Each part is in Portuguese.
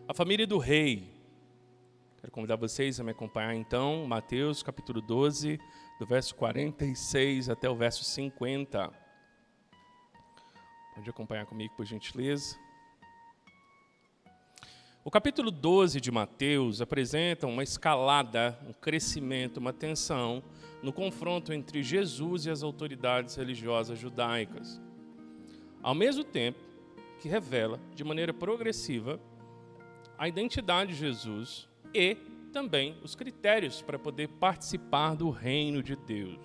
A família do rei. Quero convidar vocês a me acompanhar então, Mateus capítulo 12, do verso 46 até o verso 50. Pode acompanhar comigo, por gentileza. O capítulo 12 de Mateus apresenta uma escalada, um crescimento, uma tensão no confronto entre Jesus e as autoridades religiosas judaicas. Ao mesmo tempo que revela, de maneira progressiva, a identidade de Jesus e também os critérios para poder participar do reino de Deus.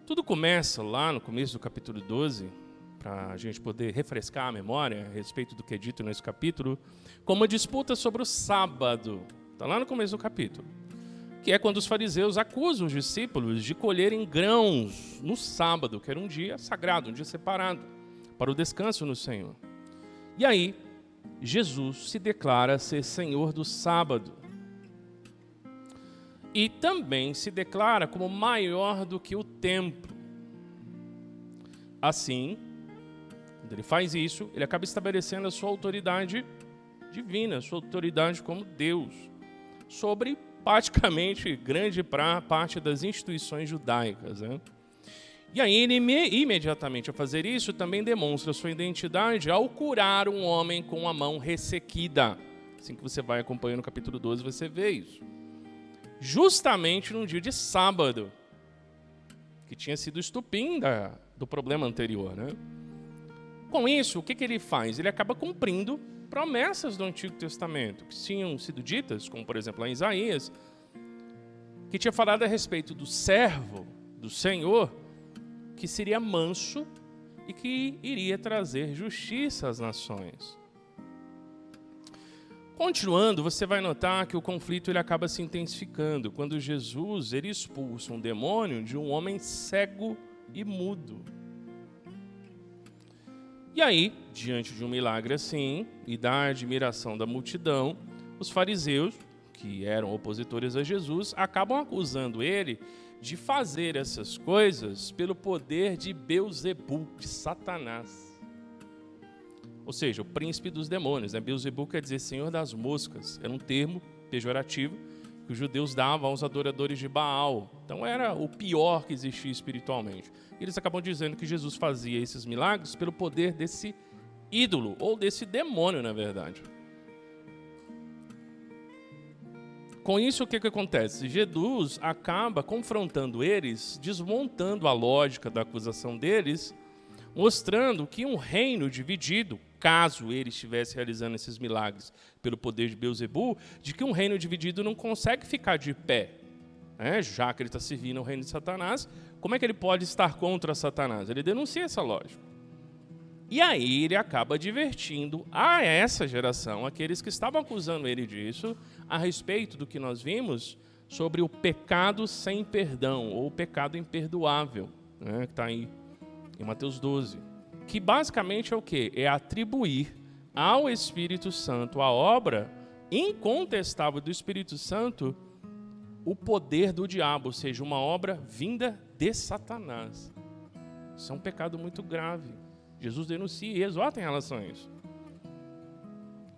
Tudo começa lá no começo do capítulo 12, para a gente poder refrescar a memória a respeito do que é dito nesse capítulo, com uma disputa sobre o sábado. Está lá no começo do capítulo. Que é quando os fariseus acusam os discípulos de colherem grãos no sábado, que era um dia sagrado, um dia separado, para o descanso no Senhor. E aí, Jesus se declara ser Senhor do sábado. E também se declara como maior do que o templo. Assim, quando ele faz isso, ele acaba estabelecendo a sua autoridade divina, a sua autoridade como Deus, sobre praticamente grande parte das instituições judaicas, né? E aí ele imediatamente a fazer isso também demonstra sua identidade ao curar um homem com a mão ressequida. Assim que você vai acompanhando o capítulo 12, você vê isso. Justamente num dia de sábado, que tinha sido o estupim do problema anterior, né? Com isso, o que ele faz? Ele acaba cumprindo promessas do Antigo Testamento, que tinham sido ditas, como por exemplo lá em Isaías, que tinha falado a respeito do servo do Senhor, que seria manso e que iria trazer justiça às nações. Continuando, você vai notar que o conflito ele acaba se intensificando quando Jesus ele expulsa um demônio de um homem cego e mudo. E aí, diante de um milagre assim, e da admiração da multidão, os fariseus, que eram opositores a Jesus, acabam acusando ele de fazer essas coisas pelo poder de Beelzebu, de Satanás. Ou seja, o príncipe dos demônios, né? Beelzebu quer dizer senhor das moscas. Era um termo pejorativo que os judeus davam aos adoradores de Baal. Então era o pior que existia espiritualmente. E eles acabam dizendo que Jesus fazia esses milagres pelo poder desse ídolo, ou desse demônio, na verdade. Com isso, o que acontece? Jesus acaba confrontando eles, desmontando a lógica da acusação deles, mostrando que um reino dividido, caso ele estivesse realizando esses milagres pelo poder de Beelzebu, de que um reino dividido não consegue ficar de pé. Já que ele está servindo ao reino de Satanás, como é que ele pode estar contra Satanás? Ele denuncia essa lógica. E aí ele acaba advertindo a essa geração, aqueles que estavam acusando ele disso, a respeito do que nós vimos sobre o pecado sem perdão, ou o pecado imperdoável, né, que está aí em Mateus 12. Que basicamente é o quê? É atribuir ao Espírito Santo a obra incontestável do Espírito Santo o poder do diabo, ou seja, uma obra vinda de Satanás. Isso é um pecado muito grave. Jesus denuncia e exorta em relação a isso.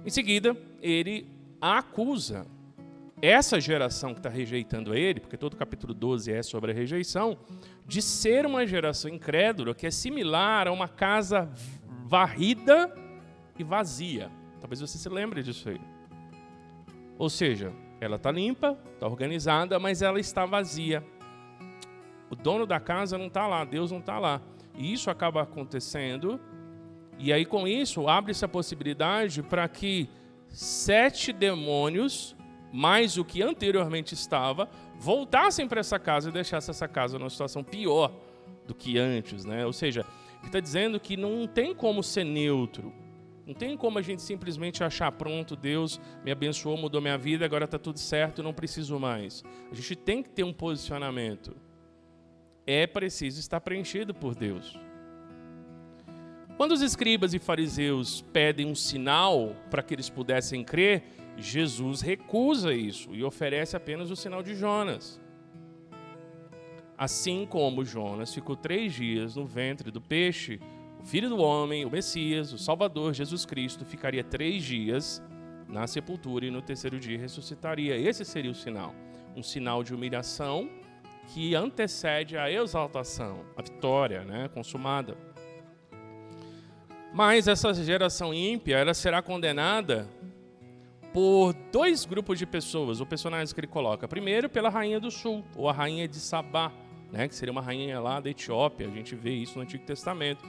Em seguida, ele acusa essa geração que está rejeitando ele, porque todo o capítulo 12 é sobre a rejeição, de ser uma geração incrédula que é similar a uma casa varrida e vazia. Talvez você se lembre disso aí. Ou seja, ela está limpa, está organizada, mas ela está vazia. O dono da casa não está lá, Deus não está lá. E isso acaba acontecendo, e aí com isso abre-se a possibilidade para que 7 demônios, mais o que anteriormente estava, voltassem para essa casa e deixassem essa casa numa situação pior do que antes, né? Ou seja, ele está dizendo que não tem como ser neutro. Não tem como a gente simplesmente achar, pronto, Deus me abençoou, mudou minha vida, agora está tudo certo, não preciso mais. A gente tem que ter um posicionamento. É preciso estar preenchido por Deus. Quando os escribas e fariseus pedem um sinal para que eles pudessem crer, Jesus recusa isso e oferece apenas o sinal de Jonas. Assim como Jonas ficou 3 dias no ventre do peixe, o Filho do Homem, o Messias, o Salvador, Jesus Cristo, ficaria 3 dias na sepultura e no terceiro dia ressuscitaria. Esse seria o sinal. Um sinal de humilhação que antecede a exaltação, a vitória, né, consumada. Mas essa geração ímpia, ela será condenada por dois grupos de pessoas, ou personagens que ele coloca. Primeiro, pela rainha do sul, ou a rainha de Sabá, né, que seria uma rainha lá da Etiópia. A gente vê isso no Antigo Testamento.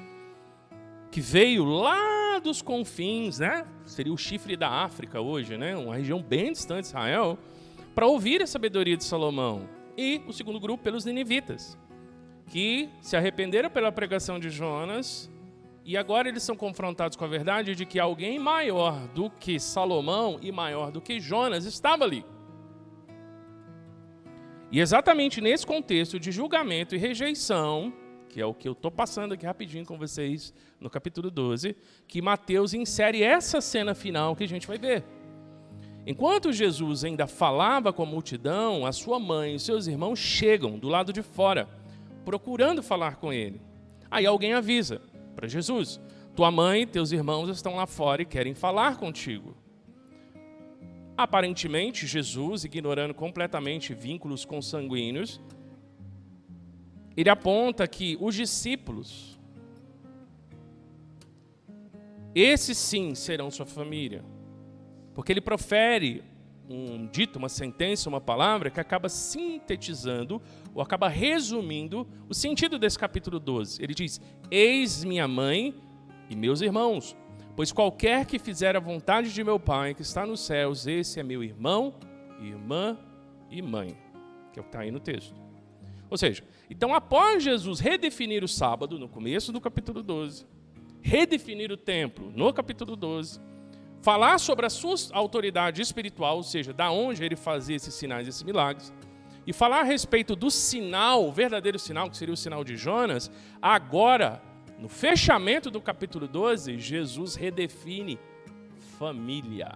Que veio lá dos confins, né? Seria o chifre da África hoje, né? Uma região bem distante de Israel, para ouvir a sabedoria de Salomão. E o segundo grupo pelos ninivitas, que se arrependeram pela pregação de Jonas, e agora eles são confrontados com a verdade de que alguém maior do que Salomão e maior do que Jonas estava ali. E exatamente nesse contexto de julgamento e rejeição, que é o que eu estou passando aqui rapidinho com vocês no capítulo 12, que Mateus insere essa cena final que a gente vai ver. Enquanto Jesus ainda falava com a multidão, a sua mãe e seus irmãos chegam do lado de fora, procurando falar com ele. Aí alguém avisa para Jesus: tua mãe e teus irmãos estão lá fora e querem falar contigo. Aparentemente, Jesus, ignorando completamente vínculos consanguíneos, ele aponta que os discípulos, esses sim serão sua família. Porque ele profere um dito, uma sentença, uma palavra que acaba sintetizando ou acaba resumindo o sentido desse capítulo 12. Ele diz: eis minha mãe e meus irmãos, pois qualquer que fizer a vontade de meu Pai que está nos céus, esse é meu irmão, irmã e mãe, que é o que está aí no texto. Ou seja, então após Jesus redefinir o sábado, no começo do capítulo 12, redefinir o templo, no capítulo 12, falar sobre a sua autoridade espiritual, ou seja, da onde ele fazia esses sinais, esses milagres, e falar a respeito do sinal, o verdadeiro sinal, que seria o sinal de Jonas, agora, no fechamento do capítulo 12, Jesus redefine família.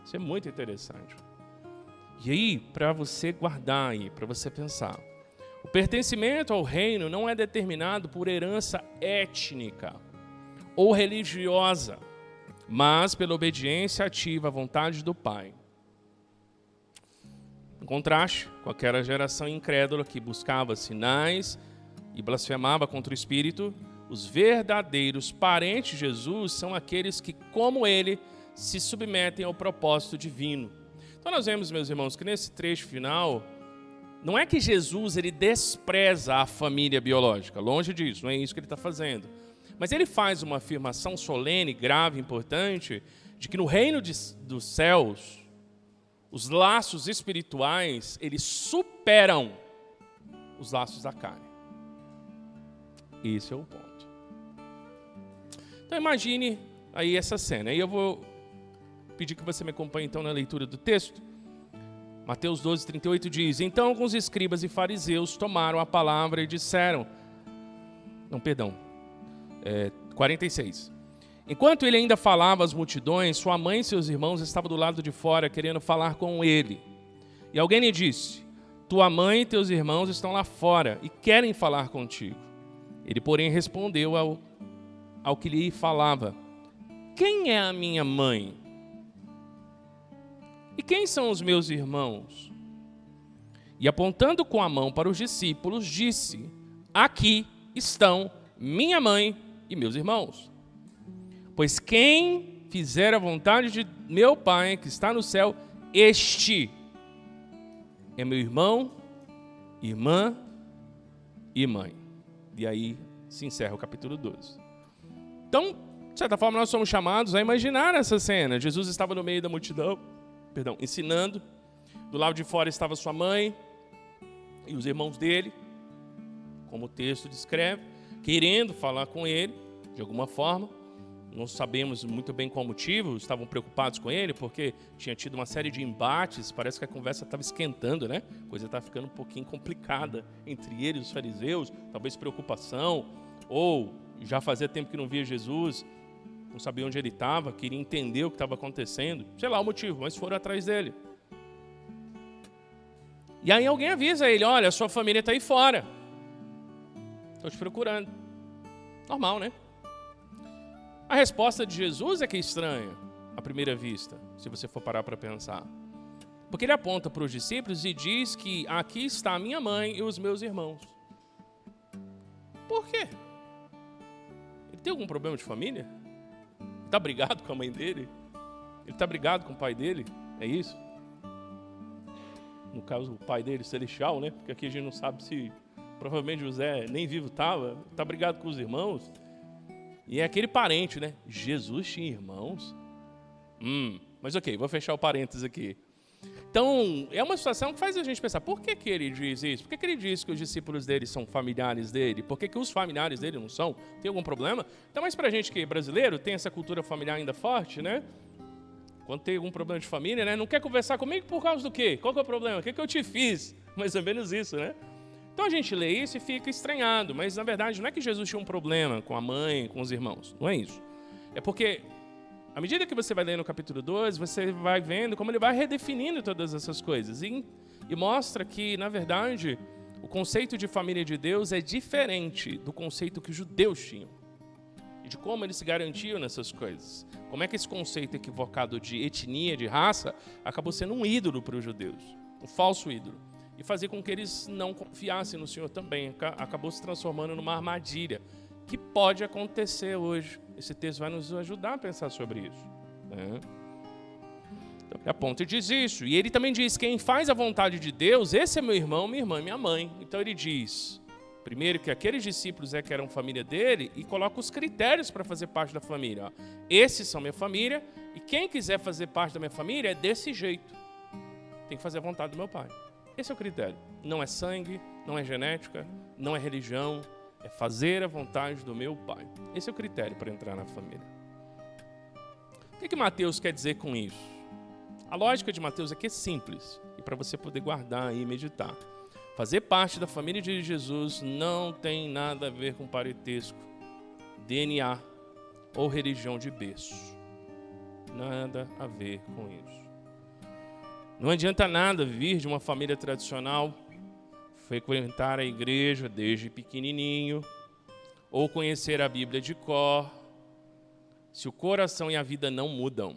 Isso é muito interessante. E aí, para você guardar aí, para você pensar, o pertencimento ao reino não é determinado por herança étnica ou religiosa, mas pela obediência ativa à vontade do Pai. Em contraste com aquela geração incrédula que buscava sinais e blasfemava contra o Espírito, os verdadeiros parentes de Jesus são aqueles que, como ele, se submetem ao propósito divino. Então nós vemos, meus irmãos, que nesse trecho final, não é que Jesus ele despreza a família biológica, longe disso, não é isso que ele está fazendo. Mas ele faz uma afirmação solene, grave, importante, de que no reino dos céus, os laços espirituais, eles superam os laços da carne. Esse é o ponto. Então imagine aí essa cena. Aí eu vou pedir que você me acompanhe então na leitura do texto. Mateus 12, 38 diz: então alguns escribas e fariseus tomaram a palavra e disseram... 46. Enquanto ele ainda falava às multidões, sua mãe e seus irmãos estavam do lado de fora querendo falar com ele. E alguém lhe disse: tua mãe e teus irmãos estão lá fora e querem falar contigo. Ele, porém, respondeu ao que lhe falava: quem é a minha mãe? E quem são os meus irmãos? E apontando com a mão para os discípulos, disse: aqui estão minha mãe e meus irmãos. Pois quem fizer a vontade de meu Pai que está no céu, este é meu irmão, irmã e mãe. E aí se encerra o capítulo 12. Então, de certa forma, nós somos chamados a imaginar essa cena. Jesus estava no meio da multidão, ensinando. Do lado de fora estava sua mãe e os irmãos dele, como o texto descreve, querendo falar com ele, de alguma forma. Não sabemos muito bem qual motivo, estavam preocupados com ele, porque tinha tido uma série de embates, parece que a conversa estava esquentando, né? A coisa estava ficando um pouquinho complicada entre ele e os fariseus, talvez preocupação, ou já fazia tempo que não via Jesus, não sabia onde ele estava, queria entender o que estava acontecendo, sei lá o motivo, mas foram atrás dele. E aí alguém avisa ele: olha, sua família está aí fora, estou te procurando. Normal, né? A resposta de Jesus é que é estranha. à primeira vista, se você for parar para pensar. Porque ele aponta para os discípulos e diz que aqui está a minha mãe e os meus irmãos. Por quê? Ele tem algum problema de família? Ele está brigado com a mãe dele? Ele está brigado com o pai dele? É isso? No caso, o pai dele, celestial, né? Porque aqui a gente não sabe se... Provavelmente José nem vivo estava. Está brigado com os irmãos. E é aquele parente, né? Jesus tinha irmãos? Mas ok, vou fechar o parênteses aqui. Então, é uma situação que faz a gente pensar, por que ele diz isso? Por que ele diz que os discípulos dele são familiares dele? Por que os familiares dele não são? Tem algum problema? Então, mas pra gente que é brasileiro, tem essa cultura familiar ainda forte, né? Quando tem algum problema de família, né? Não quer conversar comigo por causa do quê? Qual que é o problema? O que eu te fiz? Mais ou menos isso, né? Então a gente lê isso e fica estranhado, mas na verdade não é que Jesus tinha um problema com a mãe, com os irmãos. Não é isso. É porque... à medida que você vai lendo o capítulo 12, você vai vendo como ele vai redefinindo todas essas coisas. E mostra que, na verdade, o conceito de família de Deus é diferente do conceito que os judeus tinham. E de como eles se garantiam nessas coisas. Como é que esse conceito equivocado de etnia, de raça, acabou sendo um ídolo para os judeus. Um falso ídolo. E fazia com que eles não confiassem no Senhor também. Acabou se transformando numa armadilha. Que pode acontecer hoje. Esse texto vai nos ajudar a pensar sobre isso. Né? Então, ele aponta e diz isso. E ele também diz, quem faz a vontade de Deus, esse é meu irmão, minha irmã e minha mãe. Então ele diz, primeiro que aqueles discípulos que eram família dele, e coloca os critérios para fazer parte da família. Ó. Esses são minha família, e quem quiser fazer parte da minha família é desse jeito. Tem que fazer a vontade do meu pai. Esse é o critério. Não é sangue, não é genética, não é religião, é fazer a vontade do meu pai. Esse é o critério para entrar na família. O que Mateus quer dizer com isso? A lógica de Mateus aqui é simples, e para você poder guardar e meditar. Fazer parte da família de Jesus não tem nada a ver com parentesco, DNA ou religião de berço. Nada a ver com isso. Não adianta nada vir de uma família tradicional, frequentar a igreja desde pequenininho, ou conhecer a Bíblia de cor, se o coração e a vida não mudam.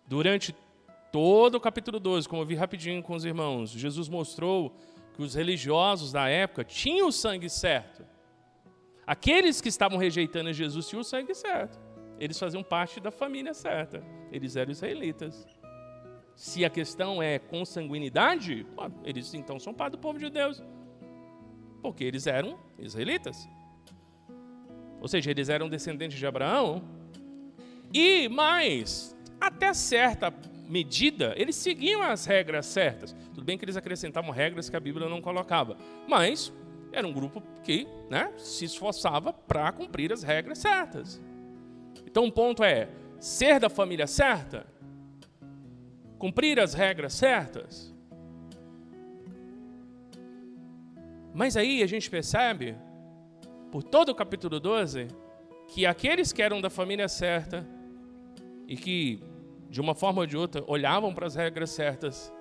Durante todo o capítulo 12, como eu vi rapidinho com os irmãos, Jesus mostrou que os religiosos da época tinham o sangue certo. Aqueles que estavam rejeitando Jesus tinham o sangue certo. Eles faziam parte da família certa. Eles eram israelitas. Se a questão é consanguinidade, eles então são parte do povo de Deus. Porque eles eram israelitas. Ou seja, eles eram descendentes de Abraão. E mais, até certa medida, eles seguiam as regras certas. Tudo bem que eles acrescentavam regras que a Bíblia não colocava. Mas era um grupo que, né, se esforçava para cumprir as regras certas. Então o ponto é, ser da família certa, cumprir as regras certas. Mas aí a gente percebe, por todo o capítulo 12, que aqueles que eram da família certa e que, de uma forma ou de outra, olhavam para as regras certas,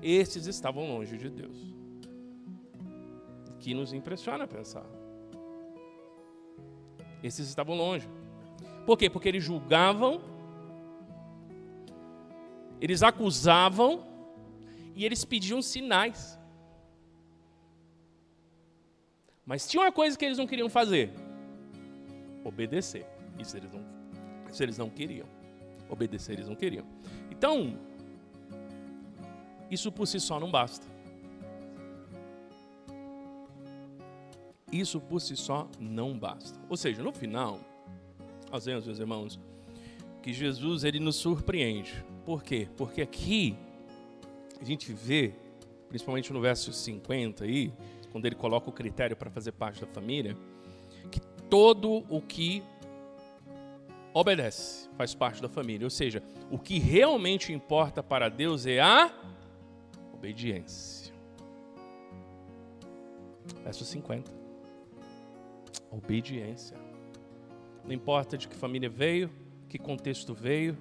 esses estavam longe de Deus. O que nos impressiona pensar. Esses estavam longe. Por quê? Porque eles julgavam, eles acusavam e eles pediam sinais. Mas tinha uma coisa que eles não queriam fazer: obedecer. Isso eles não queriam. Obedecer eles não queriam. Então, isso por si só não basta. Isso por si só não basta. Ou seja, no final, nós vemos, meus irmãos, que Jesus ele nos surpreende. Por quê? Porque aqui a gente vê, principalmente no verso 50 aí, quando ele coloca o critério para fazer parte da família, que todo o que obedece faz parte da família. Ou seja, o que realmente importa para Deus é a obediência. Verso 50. Obediência. Não importa de que família veio, que contexto veio,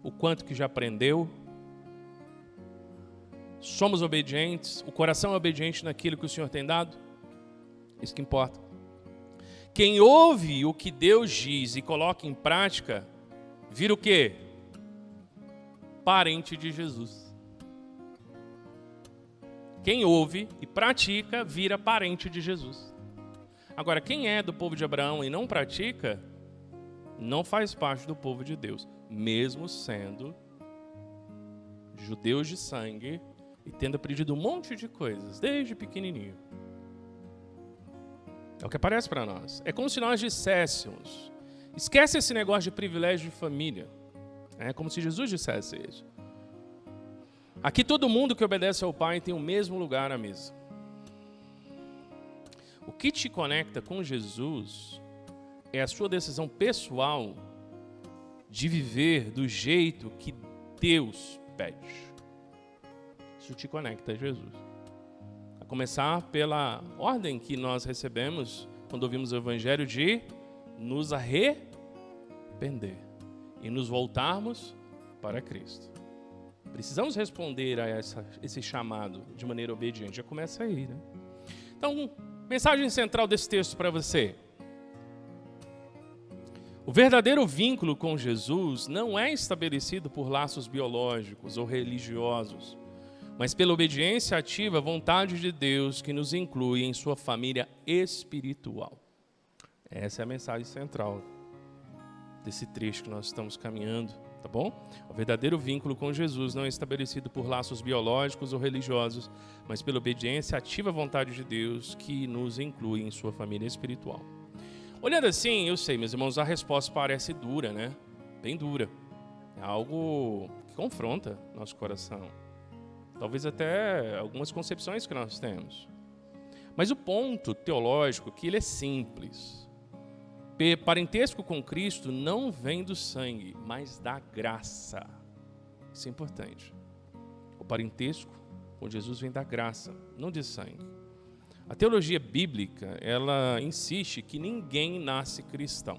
o quanto que já aprendeu. Somos obedientes, o coração é obediente naquilo que o Senhor tem dado. Isso que importa. Quem ouve o que Deus diz e coloca em prática, vira o quê? Parente de Jesus. Quem ouve e pratica, vira parente de Jesus. Agora, quem é do povo de Abraão e não pratica, não faz parte do povo de Deus, mesmo sendo judeus de sangue e tendo aprendido um monte de coisas, desde pequenininho. É o que aparece para nós. É como se nós disséssemos, esquece esse negócio de privilégio de família. É como se Jesus dissesse isso. Aqui todo mundo que obedece ao Pai tem o mesmo lugar à mesa. O que te conecta com Jesus é a sua decisão pessoal de viver do jeito que Deus pede. Isso te conecta a Jesus. A começar pela ordem que nós recebemos quando ouvimos o Evangelho de nos arrepender e nos voltarmos para Cristo. Precisamos responder a esse chamado de maneira obediente. Já começa aí, né? Então, mensagem central desse texto para você. O verdadeiro vínculo com Jesus não é estabelecido por laços biológicos ou religiosos, mas pela obediência ativa à vontade de Deus que nos inclui em sua família espiritual. Essa é a mensagem central desse trecho que nós estamos caminhando, tá bom? O verdadeiro vínculo com Jesus não é estabelecido por laços biológicos ou religiosos, mas pela obediência ativa à vontade de Deus que nos inclui em sua família espiritual. Olhando assim, eu sei, meus irmãos, a resposta parece dura, né? Bem dura. É algo que confronta nosso coração. Talvez até algumas concepções que nós temos. Mas o ponto teológico é que ele é simples. Parentesco com Cristo não vem do sangue, mas da graça. Isso é importante. O parentesco com Jesus vem da graça, não de sangue. A teologia bíblica, ela insiste que ninguém nasce cristão.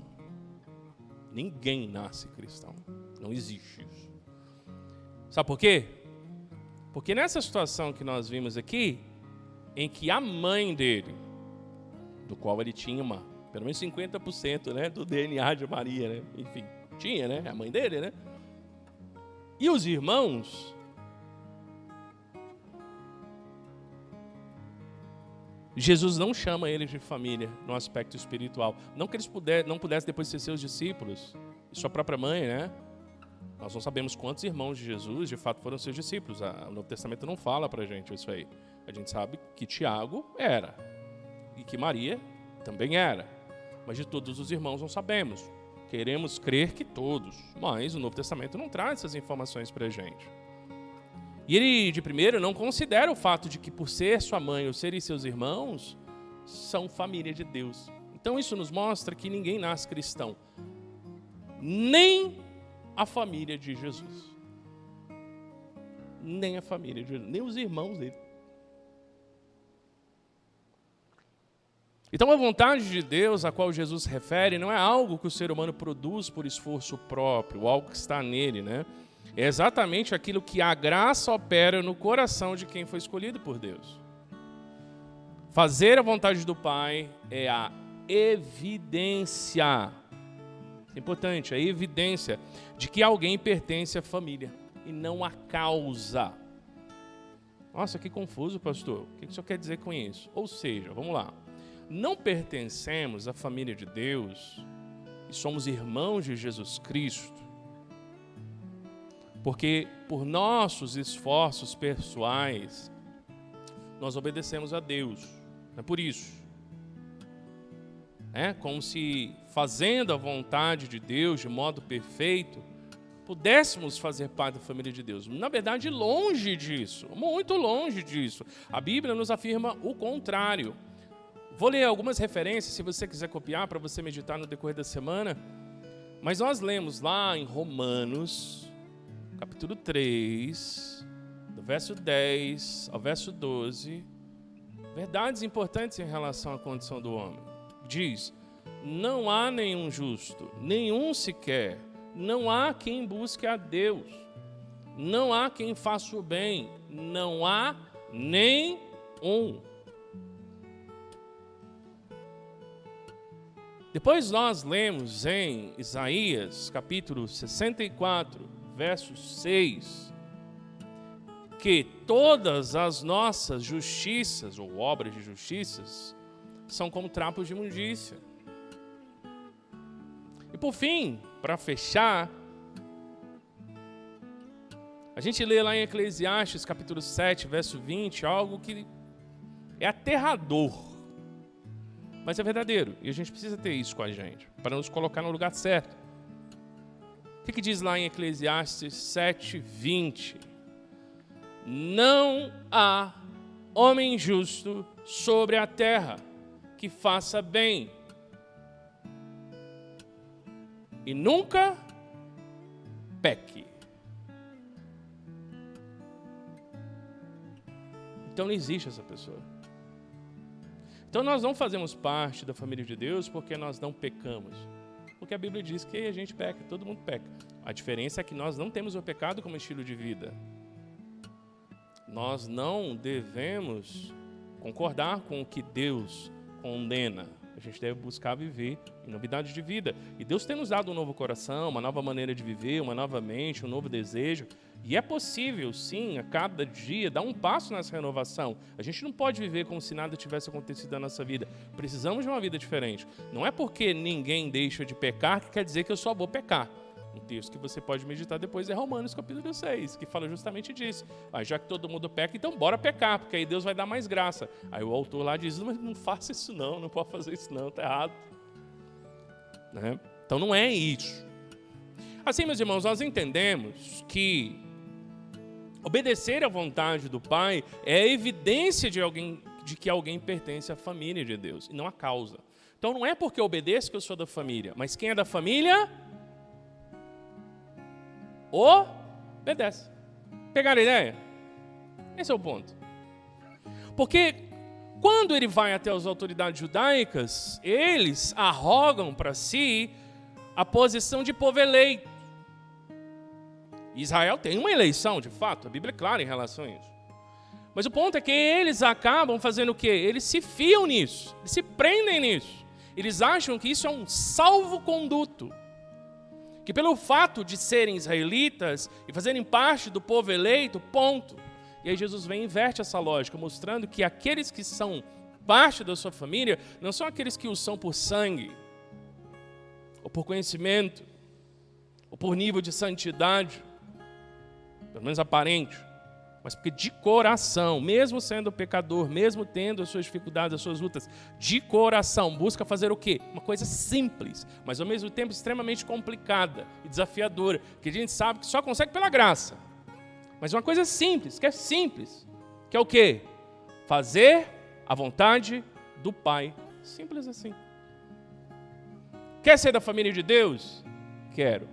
Ninguém nasce cristão. Não existe isso. Sabe por quê? Porque nessa situação que nós vimos aqui, em que a mãe dele, do qual ele tinha pelo menos 50%, né, do DNA de Maria, né? Enfim, tinha, né? A mãe dele, né? E os irmãos, Jesus não chama eles de família no aspecto espiritual. Não que eles não pudessem depois ser seus discípulos, e sua própria mãe, né? Nós não sabemos quantos irmãos de Jesus de fato foram seus discípulos. O Novo Testamento não fala pra gente isso aí. A gente sabe que Tiago era e que Maria também era. Mas de todos os irmãos não sabemos. Queremos crer que todos, mas o Novo Testamento não traz essas informações pra gente. E ele, de primeiro, não considera o fato de que por ser sua mãe ou serem seus irmãos, são família de Deus. Então isso nos mostra que ninguém nasce cristão. Nem a família de Jesus. Nem a família de Jesus, nem os irmãos dele. Então a vontade de Deus a qual Jesus se refere não é algo que o ser humano produz por esforço próprio, algo que está nele, né? É exatamente aquilo que a graça opera no coração de quem foi escolhido por Deus. Fazer a vontade do Pai é a evidência, é importante, a evidência de que alguém pertence à família e não à causa. Nossa, que confuso, pastor. O que o senhor quer dizer com isso? Ou seja, vamos lá. Não pertencemos à família de Deus e somos irmãos de Jesus Cristo porque por nossos esforços pessoais nós obedecemos a Deus. É por isso. É como se fazendo a vontade de Deus de modo perfeito pudéssemos fazer parte da família de Deus. Na verdade, longe disso, muito longe disso. A Bíblia nos afirma o contrário. Vou ler algumas referências, se você quiser copiar, para você meditar no decorrer da semana. Mas nós lemos lá em Romanos, capítulo 3, do verso 10 ao verso 12, verdades importantes em relação à condição do homem. Diz: não há nenhum justo, nenhum sequer, não há quem busque a Deus, não há quem faça o bem, não há nem um. Depois nós lemos em Isaías, capítulo 64, verso 6, que todas as nossas justiças, ou obras de justiças, são como trapos de imundícia. E por fim, para fechar, a gente lê lá em Eclesiastes, capítulo 7, verso 20, algo que é aterrador, mas é verdadeiro. E a gente precisa ter isso com a gente, para nos colocar no lugar certo. O que diz lá em Eclesiastes 7, 20? Não há homem justo sobre a terra que faça bem, e nunca peque. Então não existe essa pessoa. Então nós não fazemos parte da família de Deus porque nós não pecamos. Porque a Bíblia diz que a gente peca, todo mundo peca. A diferença é que nós não temos o pecado como estilo de vida. Nós não devemos concordar com o que Deus condena. A gente deve buscar viver em novidade de vida. E Deus tem nos dado um novo coração, uma nova maneira de viver, uma nova mente, um novo desejo. E é possível, sim, a cada dia, dar um passo nessa renovação. A gente não pode viver como se nada tivesse acontecido na nossa vida. Precisamos de uma vida diferente. Não é porque ninguém deixa de pecar que quer dizer que eu só vou pecar. Um texto que você pode meditar depois é Romanos capítulo 6, que fala justamente disso. Já que todo mundo peca, então bora pecar, porque aí Deus vai dar mais graça. Aí o autor lá diz, mas não faça isso não pode fazer isso não, está errado. Né? Então não é isso. Assim, meus irmãos, nós entendemos que obedecer à vontade do Pai é a evidência de que alguém pertence à família de Deus, e não a causa. Então não é porque eu obedeço que eu sou da família, mas quem é da família obedece. Pegaram a ideia? Esse é o ponto. Porque quando ele vai até as autoridades judaicas, eles arrogam para si a posição de povo eleito. Israel tem uma eleição, de fato, a Bíblia é clara em relação a isso. Mas o ponto é que eles acabam fazendo o quê? Eles se fiam nisso, eles se prendem nisso. Eles acham que isso é um salvo-conduto. Que pelo fato de serem israelitas e fazerem parte do povo eleito, ponto. E aí Jesus vem e inverte essa lógica, mostrando que aqueles que são parte da sua família não são aqueles que o são por sangue, ou por conhecimento, ou por nível de santidade, pelo menos aparente, mas porque de coração, mesmo sendo pecador, mesmo tendo as suas dificuldades, as suas lutas, de coração, busca fazer o quê? Uma coisa simples, mas ao mesmo tempo extremamente complicada e desafiadora, que a gente sabe que só consegue pela graça. Mas uma coisa simples, que é o quê? Fazer a vontade do Pai. Simples assim. Quer ser da família de Deus? Quero.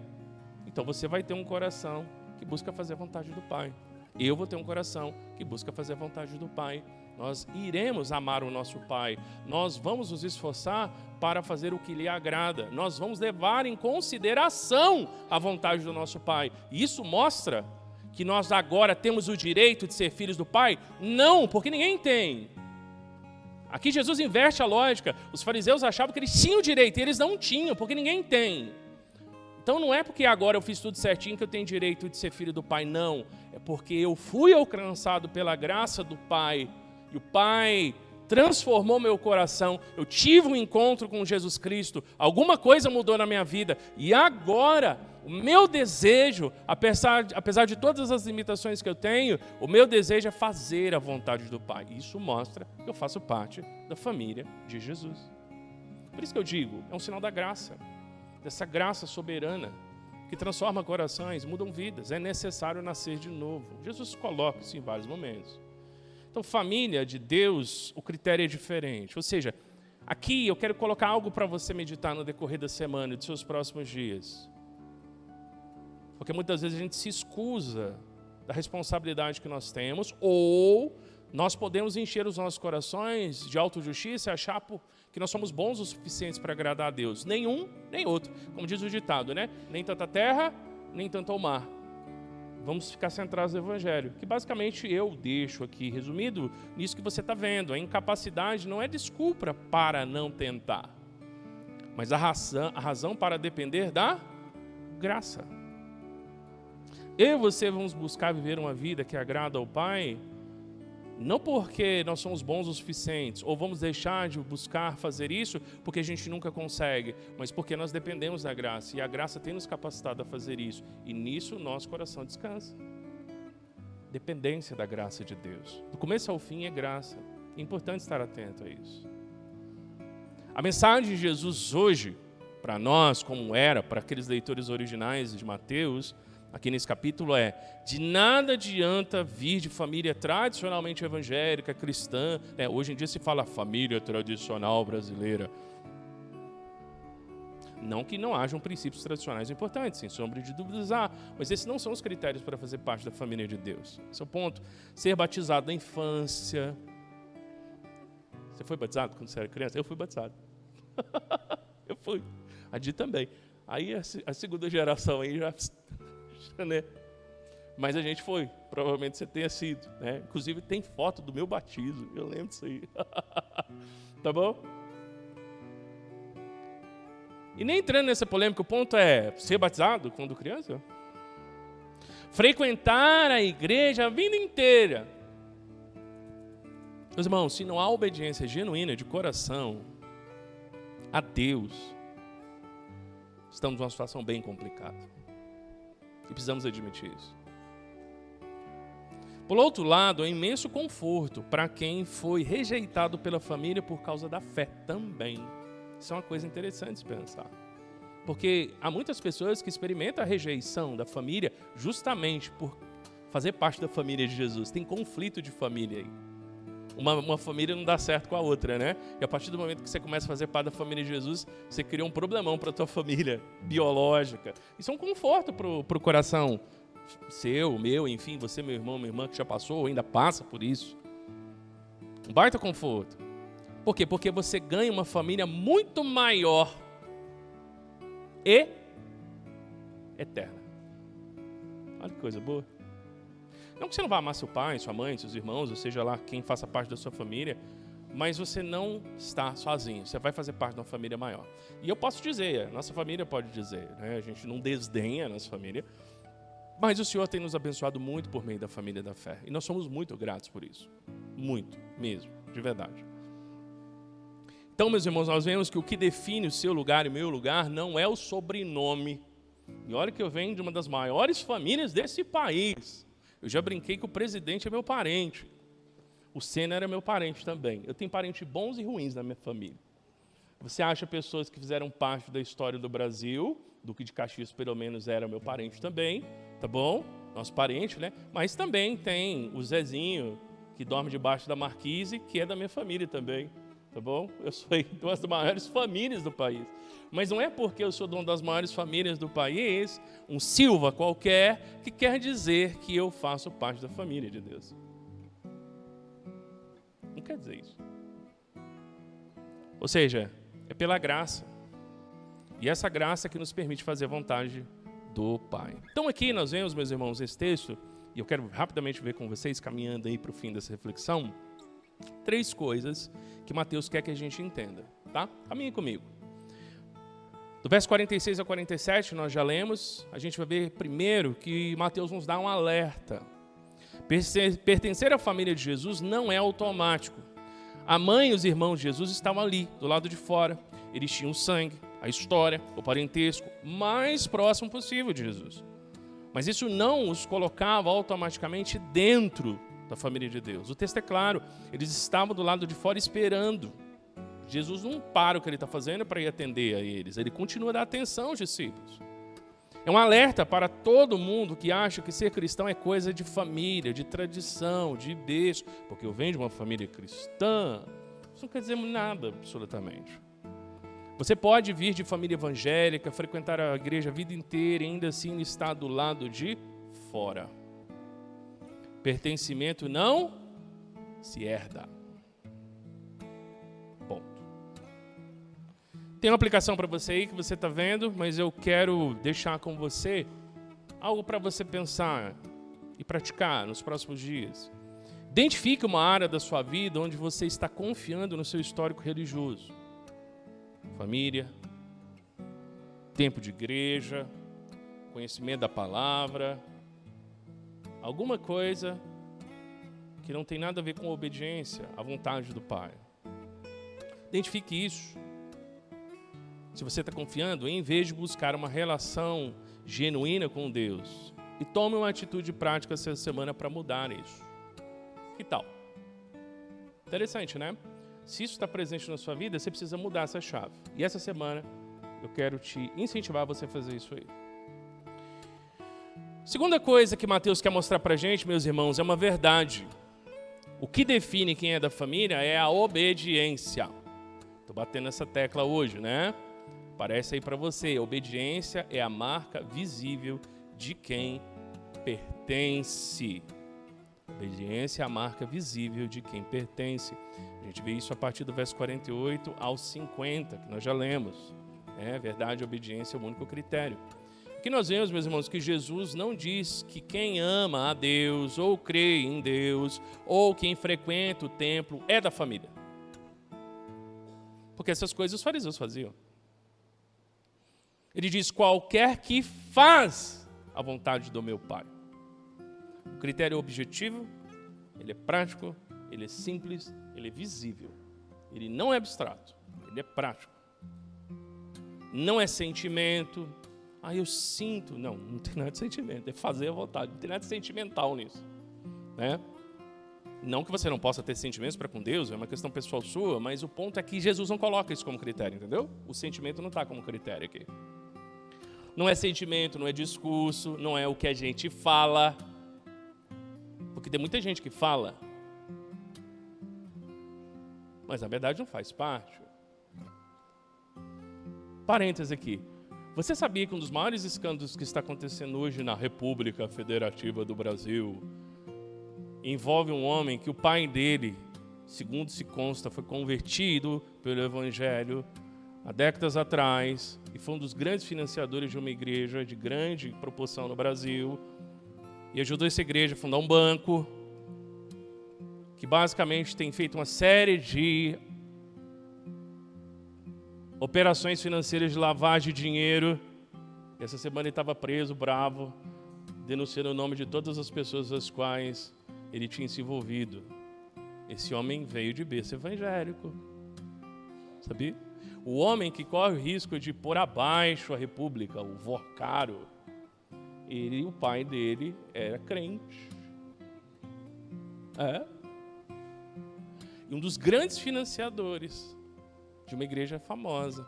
Então você vai ter um coração que busca fazer a vontade do Pai. Eu vou ter um coração que busca fazer a vontade do Pai. Nós iremos amar o nosso Pai. Nós vamos nos esforçar para fazer o que lhe agrada. Nós vamos levar em consideração a vontade do nosso Pai. E isso mostra que nós agora temos o direito de ser filhos do Pai? Não, porque ninguém tem. Aqui Jesus inverte a lógica. Os fariseus achavam que eles tinham o direito e eles não tinham, porque ninguém tem. Então não é porque agora eu fiz tudo certinho que eu tenho direito de ser filho do Pai, não. É porque eu fui alcançado pela graça do Pai, e o Pai transformou meu coração, eu tive um encontro com Jesus Cristo, alguma coisa mudou na minha vida, e agora o meu desejo, apesar de todas as limitações que eu tenho, o meu desejo é fazer a vontade do Pai. Isso mostra que eu faço parte da família de Jesus. Por isso que eu digo, é um sinal da graça. Dessa graça soberana que transforma corações, mudam vidas. É necessário nascer de novo. Jesus coloca isso em vários momentos. Então, família de Deus, o critério é diferente. Ou seja, aqui eu quero colocar algo para você meditar no decorrer da semana e dos seus próximos dias. Porque muitas vezes a gente se escusa da responsabilidade que nós temos, ou nós podemos encher os nossos corações de autojustiça e achar que nós somos bons o suficientes para agradar a Deus. Nenhum, nem outro. Como diz o ditado, né? Nem tanta terra, nem tanto ao mar. Vamos ficar centrados no Evangelho. Que basicamente eu deixo aqui resumido nisso que você está vendo. A incapacidade não é desculpa para não tentar. mas a razão para depender da graça. Eu e você vamos buscar viver uma vida que agrada ao Pai, não porque nós somos bons o suficiente, ou vamos deixar de buscar fazer isso porque a gente nunca consegue, mas porque nós dependemos da graça, e a graça tem nos capacitado a fazer isso, e nisso o nosso coração descansa. Dependência da graça de Deus. Do começo ao fim é graça. É importante estar atento a isso. A mensagem de Jesus hoje, para nós, como era para aqueles leitores originais de Mateus, aqui nesse capítulo é: de nada adianta vir de família tradicionalmente evangélica, cristã, né? Hoje em dia se fala família tradicional brasileira. Não que não hajam princípios tradicionais importantes, sem sombra de dúvidas há, mas esses não são os critérios para fazer parte da família de Deus. Esse é o ponto. Ser batizado na infância. Você foi batizado quando você era criança? Eu fui batizado. Eu fui. A Di também. Aí a segunda geração aí já... né? Mas a gente foi. Provavelmente você tenha sido, né? Inclusive tem foto do meu batismo. Eu lembro disso aí. Tá bom? E nem entrando nessa polêmica, o ponto é ser batizado quando criança? Frequentar a igreja a vida inteira. Meus irmãos, se não há obediência genuína de coração a Deus, estamos numa situação bem complicada. E precisamos admitir isso. Por outro lado, é imenso conforto para quem foi rejeitado pela família por causa da fé também. Isso é uma coisa interessante de pensar. Porque há muitas pessoas que experimentam a rejeição da família justamente por fazer parte da família de Jesus. Tem conflito de família aí. Uma família não dá certo com a outra, né? E a partir do momento que você começa a fazer parte da família de Jesus, você cria um problemão para a tua família biológica. Isso é um conforto para o coração seu, meu, enfim, você, meu irmão, minha irmã, que já passou ou ainda passa por isso. Um baita conforto. Por quê? Porque você ganha uma família muito maior e eterna. Olha que coisa boa. Não que você não vá amar seu pai, sua mãe, seus irmãos, ou seja lá quem faça parte da sua família, mas você não está sozinho, você vai fazer parte de uma família maior. E eu posso dizer, a nossa família pode dizer, né? A gente não desdenha a nossa família, mas o Senhor tem nos abençoado muito por meio da família da fé. E nós somos muito gratos por isso. Muito, mesmo, de verdade. Então, meus irmãos, nós vemos que o que define o seu lugar e o meu lugar não é o sobrenome. E olha que eu venho de uma das maiores famílias desse país. Eu já brinquei que o presidente é meu parente. O Senna era meu parente também. Eu tenho parentes bons e ruins na minha família. Você acha pessoas que fizeram parte da história do Brasil, Duque de Caxias pelo menos era meu parente também, tá bom? Nosso parente, né? Mas também tem o Zezinho, que dorme debaixo da marquise, que é da minha família também. Tá bom? Eu sou de uma das maiores famílias do país. Mas não é porque eu sou de uma das maiores famílias do país, um Silva qualquer, que quer dizer que eu faço parte da família de Deus. Não quer dizer isso. Ou seja, é pela graça. E essa graça que nos permite fazer a vontade do Pai. Então aqui nós vemos, meus irmãos, esse texto, e eu quero rapidamente ver com vocês, caminhando aí para o fim dessa reflexão, 3 coisas que Mateus quer que a gente entenda, tá? Caminhe comigo. Do verso 46 a 47, nós já lemos, a gente vai ver primeiro que Mateus nos dá um alerta. Pertencer à família de Jesus não é automático. A mãe e os irmãos de Jesus estavam ali, do lado de fora. Eles tinham o sangue, a história, o parentesco mais próximo possível de Jesus. Mas isso não os colocava automaticamente dentro da família de Deus. O texto é claro, eles estavam do lado de fora esperando. Jesus não para o que ele está fazendo para ir atender a eles, ele continua a dar atenção aos discípulos. É um alerta para todo mundo que acha que ser cristão é coisa de família, de tradição, de berço, porque eu venho de uma família cristã. Isso não quer dizer nada, absolutamente. Você pode vir de família evangélica, frequentar a igreja a vida inteira e ainda assim estar do lado de fora. Pertencimento não se herda. Ponto. Tem uma aplicação para você aí que você está vendo, mas eu quero deixar com você algo para você pensar e praticar nos próximos dias. Identifique uma área da sua vida onde você está confiando no seu histórico religioso. Família, tempo de igreja, conhecimento da palavra, alguma coisa que não tem nada a ver com obediência à vontade do Pai. Identifique isso. Se você está confiando, em vez de buscar uma relação genuína com Deus, e tome uma atitude prática essa semana para mudar isso. Que tal? Interessante, né? Se isso está presente na sua vida, você precisa mudar essa chave. E essa semana, eu quero te incentivar a você a fazer isso aí. Segunda coisa que Mateus quer mostrar para a gente, meus irmãos, é uma verdade. O que define quem é da família é a obediência. Estou batendo essa tecla hoje, né? Parece aí para você. A obediência é a marca visível de quem pertence. Obediência é a marca visível de quem pertence. A gente vê isso a partir do verso 48 ao 50, que nós já lemos. Verdade, obediência é o único critério. Aqui nós vemos, meus irmãos, que Jesus não diz que quem ama a Deus, ou crê em Deus, ou quem frequenta o templo é da família. Porque essas coisas os fariseus faziam. Ele diz, qualquer que faz a vontade do meu Pai. O critério é objetivo, ele é prático, ele é simples, ele é visível. Ele não é abstrato, ele é prático. Não é sentimento. Eu sinto. Não tem nada de sentimento, é fazer a vontade. Não tem nada de sentimental nisso. Né? Não que você não possa ter sentimentos para com Deus, é uma questão pessoal sua, mas o ponto é que Jesus não coloca isso como critério, entendeu? O sentimento não está como critério aqui. Não é sentimento, não é discurso, não é o que a gente fala. Porque tem muita gente que fala, mas na verdade não faz parte. Parênteses aqui. Você sabia que um dos maiores escândalos que está acontecendo hoje na República Federativa do Brasil envolve um homem que o pai dele, segundo se consta, foi convertido pelo Evangelho há décadas atrás e foi um dos grandes financiadores de uma igreja de grande proporção no Brasil e ajudou essa igreja a fundar um banco que basicamente tem feito uma série de operações financeiras de lavagem de dinheiro. E essa semana ele estava preso, bravo, denunciando o nome de todas as pessoas das quais ele tinha se envolvido. Esse homem veio de berço evangélico. Sabia? O homem que corre o risco de pôr abaixo a República, o Vorcaro, o pai dele era crente. E um dos grandes financiadores de uma igreja famosa.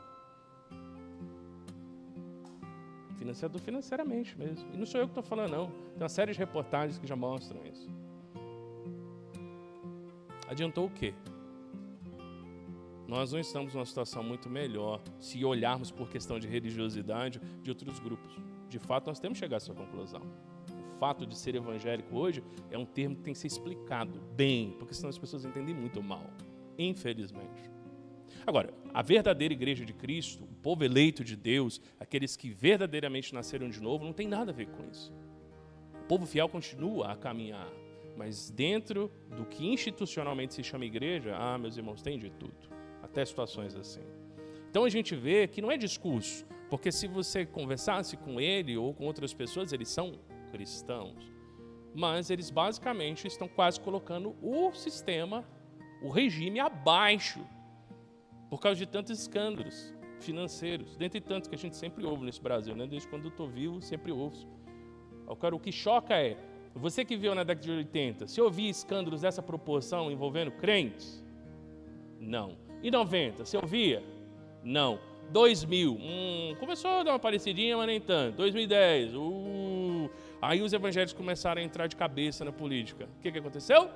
Financiador financeiramente mesmo. E não sou eu que estou falando, não. Tem uma série de reportagens que já mostram isso. Adiantou o quê? Nós não estamos numa situação muito melhor se olharmos por questão de religiosidade de outros grupos. De fato, nós temos que chegar a essa conclusão. O fato de ser evangélico hoje é um termo que tem que ser explicado bem, porque senão as pessoas entendem muito mal, infelizmente. Agora, a verdadeira igreja de Cristo, o povo eleito de Deus, aqueles que verdadeiramente nasceram de novo, não tem nada a ver com isso. O povo fiel continua a caminhar, mas dentro do que institucionalmente se chama igreja, meus irmãos, tem de tudo, até situações assim. Então a gente vê que não é discurso, porque se você conversasse com ele ou com outras pessoas, eles são cristãos, mas eles basicamente estão quase colocando o sistema, o regime abaixo, por causa de tantos escândalos financeiros, dentre tantos que a gente sempre ouve nesse Brasil, né? Desde quando eu estou vivo, sempre ouço. O que choca é, você que viveu na década de 80, se ouvia escândalos dessa proporção envolvendo crentes? Não. E 90, você ouvia? Não. 2000, começou a dar uma parecidinha, mas nem tanto. 2010, aí os evangélicos começaram a entrar de cabeça na política. O que aconteceu?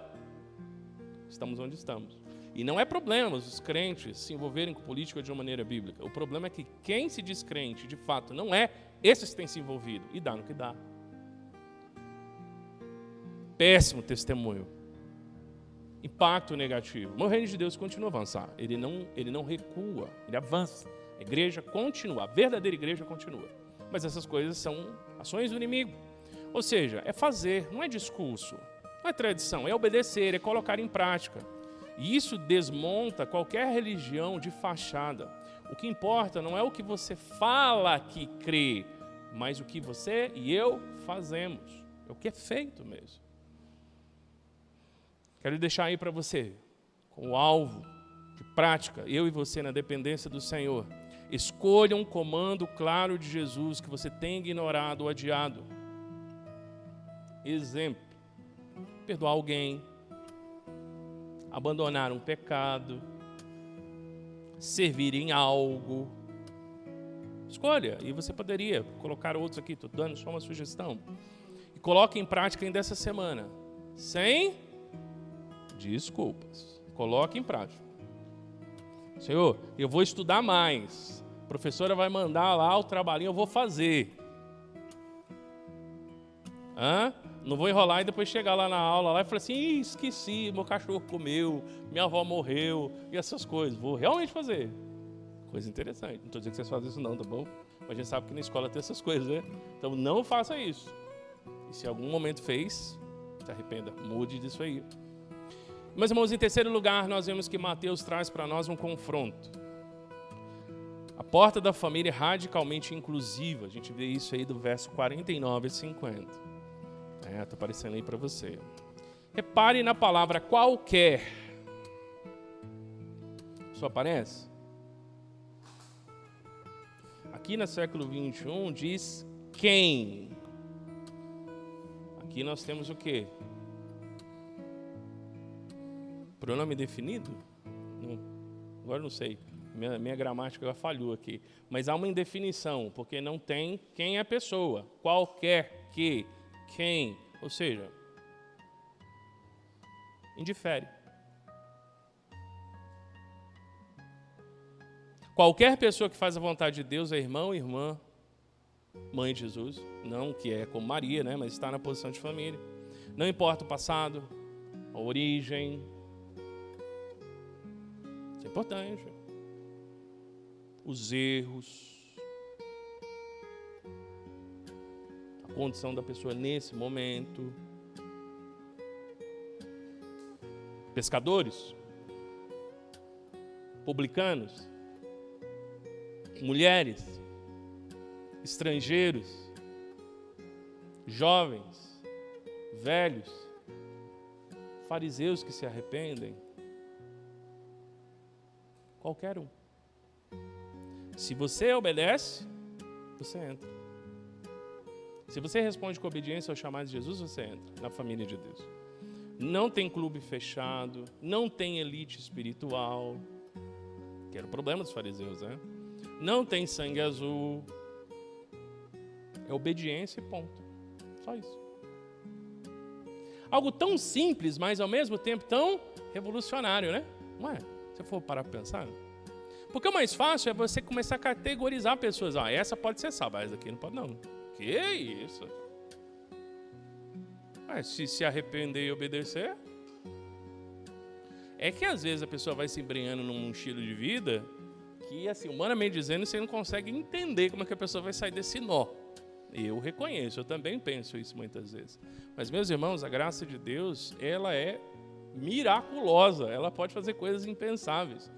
Estamos onde estamos. E não é problema os crentes se envolverem com política de uma maneira bíblica. O problema é que quem se diz crente, de fato, não é esses que têm se envolvido. E dá no que dá. Péssimo testemunho. Impacto negativo. O reino de Deus continua a avançar. Ele não recua, ele avança. A igreja continua, a verdadeira igreja continua. Mas essas coisas são ações do inimigo. Ou seja, é fazer, não é discurso. Não é tradição, é obedecer, é colocar em prática. E isso desmonta qualquer religião de fachada. O que importa não é o que você fala que crê, mas o que você e eu fazemos. É o que é feito mesmo. Quero deixar aí para você, como alvo de prática, eu e você na dependência do Senhor. Escolha um comando claro de Jesus que você tem ignorado ou adiado. Exemplo: perdoar alguém, abandonar um pecado, servir em algo. Escolha, e você poderia colocar outros aqui, estou dando só uma sugestão. E coloque em prática ainda essa semana, sem desculpas. Coloque em prática. Senhor, eu vou estudar mais. A professora vai mandar lá o trabalhinho, eu vou fazer. Não vou enrolar e depois chegar lá na aula lá e falar assim: esqueci, meu cachorro comeu, minha avó morreu, e essas coisas. Vou realmente fazer. Coisa interessante. Não estou dizendo que vocês fazem isso não, tá bom? Mas a gente sabe que na escola tem essas coisas, né? Então não faça isso. E se em algum momento fez, se arrependa, mude disso aí. Meus irmãos, em terceiro lugar, nós vemos que Mateus traz para nós um confronto. A porta da família é radicalmente inclusiva. A gente vê isso aí do verso 49 e 50. Está aparecendo aí para você. Repare na palavra qualquer. Isso aparece? Aqui no século 21 diz quem. Aqui nós temos o quê? Pronome definido? Não, agora não sei. Minha gramática falhou aqui. Mas há uma indefinição, porque não tem quem é a pessoa. Qualquer, que, quem. Ou seja, indifere. Qualquer pessoa que faz a vontade de Deus é irmão, irmã, mãe de Jesus. Não que é como Maria, né? Mas está na posição de família. Não importa o passado, a origem. Isso é importante. Os erros. A condição da pessoa nesse momento. Pescadores. Publicanos. Mulheres, estrangeiros, jovens, velhos, fariseus que se arrependem, qualquer um. Se você obedece, você entra. Se você responde com obediência ao chamado de Jesus, você entra na família de Deus. Não tem clube fechado, não tem elite espiritual, que era o problema dos fariseus, né? Não tem sangue azul. É obediência e ponto. Só isso. Algo tão simples, mas ao mesmo tempo tão revolucionário, né? Não é? Se for parar para pensar. Porque o mais fácil é você começar a categorizar pessoas. Essa pode ser salva, essa daqui não pode não. Que isso? Se arrepender e obedecer. É que às vezes a pessoa vai se embrenhando num estilo de vida que, assim, humanamente dizendo, você não consegue entender como é que a pessoa vai sair desse nó. Eu reconheço, eu também penso isso muitas vezes. Mas, meus irmãos, a graça de Deus, ela é miraculosa. Ela pode fazer coisas impensáveis.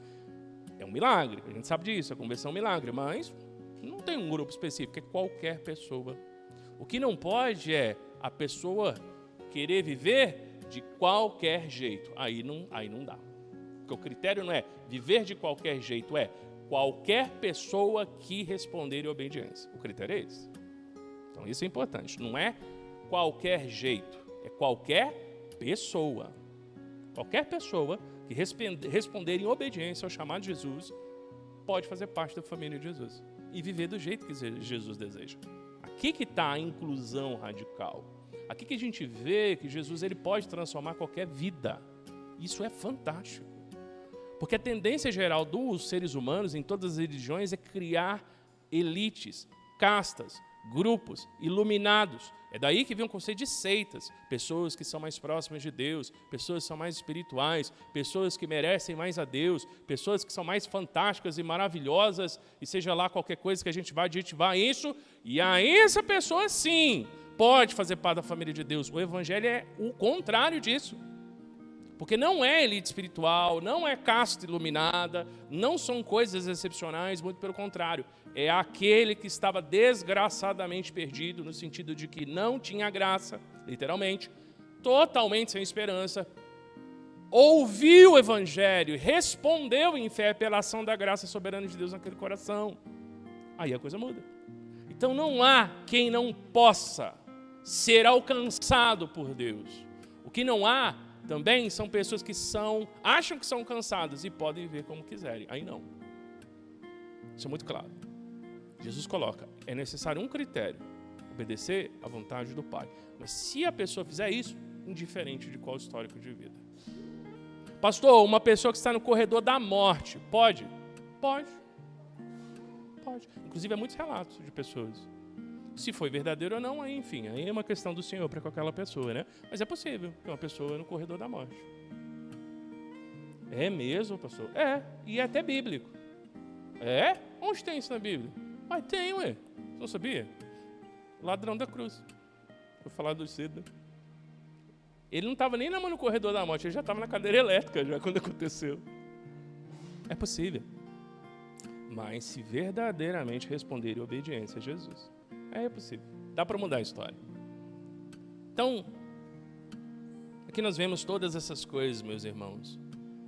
É um milagre, a gente sabe disso, a conversão é um milagre, mas não tem um grupo específico, é qualquer pessoa. O que não pode é a pessoa querer viver de qualquer jeito. Aí não dá. Porque o critério não é viver de qualquer jeito, é qualquer pessoa que responder em obediência. O critério é esse. Então isso é importante. Não é qualquer jeito, é qualquer pessoa. Qualquer pessoa que responder em obediência ao chamado de Jesus pode fazer parte da família de Jesus e viver do jeito que Jesus deseja. Aqui que está a inclusão radical. Aqui que a gente vê que Jesus ele pode transformar qualquer vida. Isso é fantástico. Porque a tendência geral dos seres humanos em todas as religiões é criar elites, castas, grupos, iluminados. É daí que vem o conceito de seitas. Pessoas que são mais próximas de Deus, pessoas que são mais espirituais, pessoas que merecem mais a Deus, pessoas que são mais fantásticas e maravilhosas, e seja lá qualquer coisa que a gente vai adjetivar isso, e aí essa pessoa sim pode fazer parte da família de Deus. O Evangelho é o contrário disso. Porque não é elite espiritual, não é casta iluminada, não são coisas excepcionais, muito pelo contrário. É aquele que estava desgraçadamente perdido, no sentido de que não tinha graça, literalmente, totalmente sem esperança, ouviu o evangelho e respondeu em fé pela ação da graça soberana de Deus naquele coração. Aí a coisa muda. Então não há quem não possa ser alcançado por Deus. O que não há também são pessoas que acham que são cansadas e podem ver como quiserem. Aí não. Isso é muito claro. Jesus coloca, é necessário um critério, obedecer à vontade do Pai. Mas se a pessoa fizer isso, indiferente de qual histórico de vida. Pastor, uma pessoa que está no corredor da morte, pode? Pode. Pode. Inclusive, há muitos relatos de pessoas. Se foi verdadeiro ou não, aí, enfim, aí é uma questão do Senhor para com aquela pessoa, né? Mas é possível ter uma pessoa no corredor da morte. É mesmo, pastor? É, e é até bíblico. É? Onde tem isso na Bíblia? Mas tem, ué. Você não sabia? Ladrão da cruz. Vou falar do cedo. Ele não estava nem no corredor da morte, ele já estava na cadeira elétrica já quando aconteceu. É possível. Mas se verdadeiramente responder em obediência a Jesus, é possível. Dá para mudar a história. Então, aqui nós vemos todas essas coisas, meus irmãos.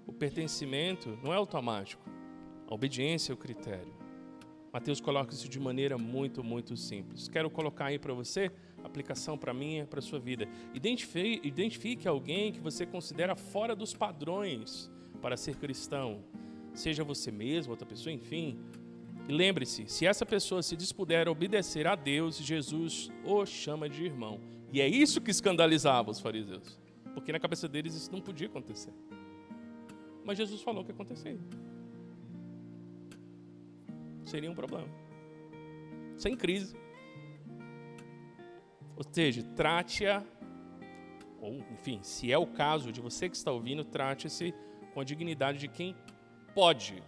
O pertencimento não é automático. A obediência é o critério. Mateus coloca isso de maneira muito, muito simples. Quero colocar aí para você, aplicação para mim e para a sua vida. Identifique alguém que você considera fora dos padrões para ser cristão. Seja você mesmo, outra pessoa, enfim. E lembre-se, se essa pessoa se dispuser a obedecer a Deus, Jesus o chama de irmão. E é isso que escandalizava os fariseus. Porque na cabeça deles isso não podia acontecer. Mas Jesus falou que acontecia. Seria um problema. Sem crise. Ou seja, trate-a, ou enfim, se é o caso de você que está ouvindo, trate-se com a dignidade de quem pode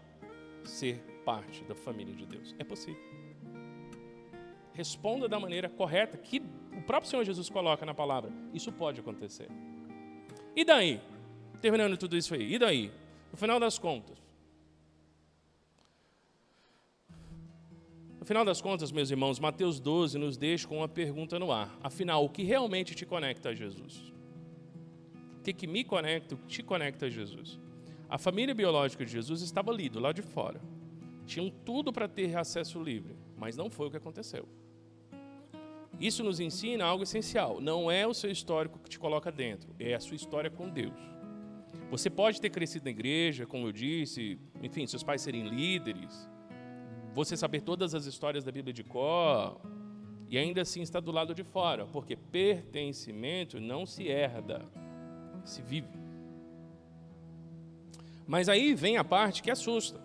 ser parte da família de Deus. É possível. Responda da maneira correta que o próprio Senhor Jesus coloca na palavra. Isso pode acontecer. E daí? Terminando tudo isso aí. E daí? No final das contas, meus irmãos, Mateus 12 nos deixa com uma pergunta no ar. Afinal, o que realmente te conecta a Jesus? O que me conecta, o que te conecta a Jesus? A família biológica de Jesus estava ali, do lado de fora. Tinham tudo para ter acesso livre, mas não foi o que aconteceu. Isso nos ensina algo essencial. Não é o seu histórico que te coloca dentro, é a sua história com Deus. Você pode ter crescido na igreja, como eu disse, enfim, seus pais serem líderes, você saber todas as histórias da Bíblia de cor, e ainda assim está do lado de fora, porque pertencimento não se herda, se vive. Mas aí vem a parte que assusta.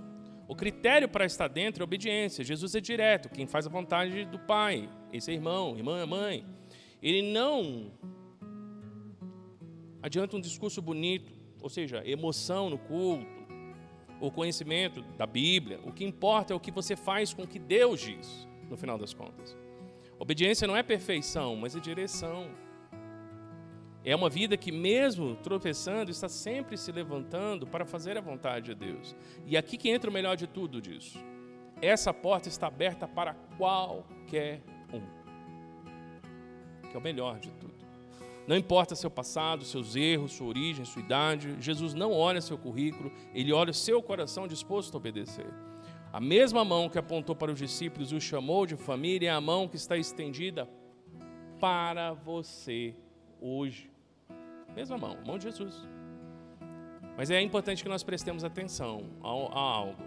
O critério para estar dentro é obediência. Jesus é direto, quem faz a vontade do Pai. Esse é irmão, irmã é mãe. Ele não adianta um discurso bonito, ou seja, emoção no culto, ou conhecimento da Bíblia. O que importa é o que você faz com o que Deus diz, no final das contas. Obediência não é perfeição, mas é direção. É uma vida que, mesmo tropeçando, está sempre se levantando para fazer a vontade de Deus. E aqui que entra o melhor de tudo disso. Essa porta está aberta para qualquer um. Que é o melhor de tudo. Não importa seu passado, seus erros, sua origem, sua idade. Jesus não olha seu currículo, ele olha o seu coração disposto a obedecer. A mesma mão que apontou para os discípulos e os chamou de família é a mão que está estendida para você hoje. Mesma mão, mão de Jesus. Mas é importante que nós prestemos atenção a algo.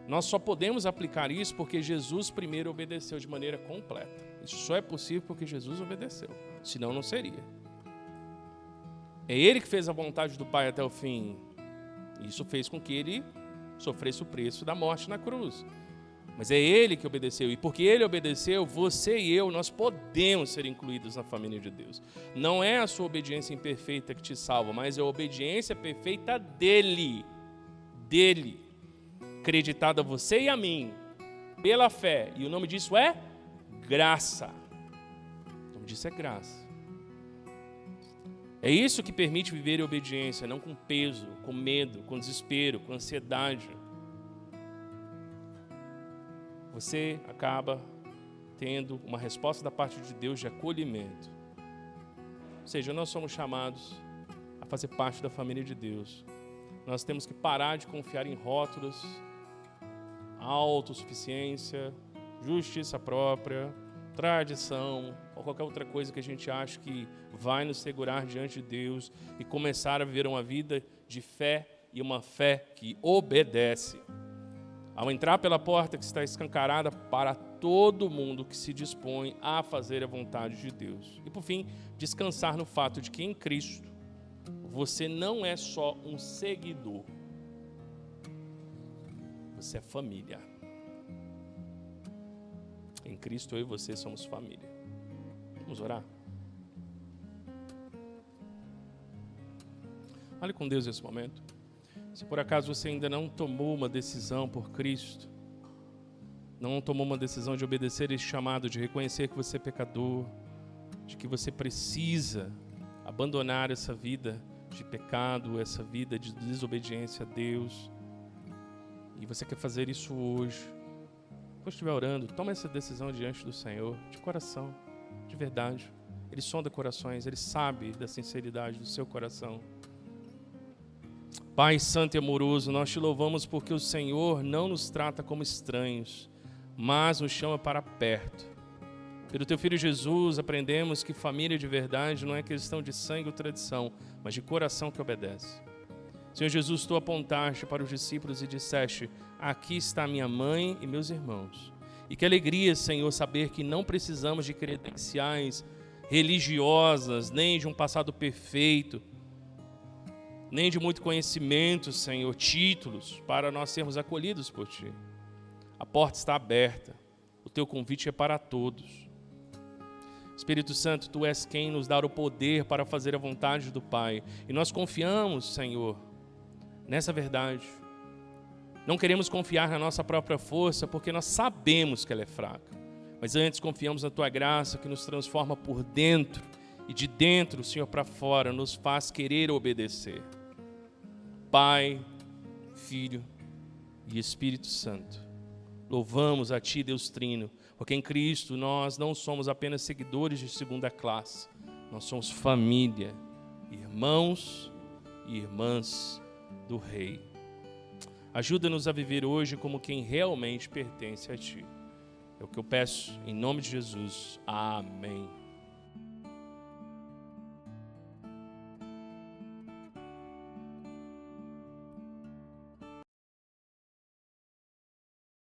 Nós só podemos aplicar isso porque Jesus primeiro obedeceu de maneira completa. Isso só é possível porque Jesus obedeceu. Senão não seria. É Ele que fez a vontade do Pai até o fim. Isso fez com que Ele sofresse o preço da morte na cruz. Mas é Ele que obedeceu. E porque Ele obedeceu, você e eu, nós podemos ser incluídos na família de Deus. Não é a sua obediência imperfeita que te salva, mas é a obediência perfeita dEle. Dele. Acreditada a você e a mim. Pela fé. E o nome disso é graça. O nome disso é graça. É isso que permite viver em obediência, não com peso, com medo, com desespero, com ansiedade. Você acaba tendo uma resposta da parte de Deus de acolhimento. Ou seja, nós somos chamados a fazer parte da família de Deus. Nós temos que parar de confiar em rótulos, autossuficiência, justiça própria, tradição, ou qualquer outra coisa que a gente acha que vai nos segurar diante de Deus e começar a viver uma vida de fé e uma fé que obedece. Ao entrar pela porta que está escancarada para todo mundo que se dispõe a fazer a vontade de Deus. E por fim, descansar no fato de que em Cristo você não é só um seguidor, você é família. Em Cristo eu e você somos família. Vamos orar? Fale com Deus nesse momento. Se por acaso você ainda não tomou uma decisão por Cristo, não tomou uma decisão de obedecer esse chamado, de reconhecer que você é pecador, de que você precisa abandonar essa vida de pecado, essa vida de desobediência a Deus, e você quer fazer isso hoje, depois estiver orando, toma essa decisão diante do Senhor, de coração, de verdade. Ele sonda corações, Ele sabe da sinceridade do seu coração. Pai santo e amoroso, nós te louvamos porque o Senhor não nos trata como estranhos, mas nos chama para perto. Pelo teu Filho Jesus, aprendemos que família de verdade não é questão de sangue ou tradição, mas de coração que obedece. Senhor Jesus, tu apontaste para os discípulos e disseste: aqui está minha mãe e meus irmãos. E que alegria, Senhor, saber que não precisamos de credenciais religiosas, nem de um passado perfeito, nem de muito conhecimento, Senhor, títulos, para nós sermos acolhidos por Ti. A porta está aberta, o Teu convite é para todos. Espírito Santo, Tu és quem nos dá o poder para fazer a vontade do Pai. E nós confiamos, Senhor, nessa verdade. Não queremos confiar na nossa própria força, porque nós sabemos que ela é fraca. Mas antes confiamos na Tua graça, que nos transforma por dentro, e de dentro, Senhor, para fora, nos faz querer obedecer. Pai, Filho e Espírito Santo, louvamos a Ti, Deus Trino, porque em Cristo nós não somos apenas seguidores de segunda classe, nós somos família, irmãos e irmãs do Rei. Ajuda-nos a viver hoje como quem realmente pertence a Ti. É o que eu peço em nome de Jesus. Amém.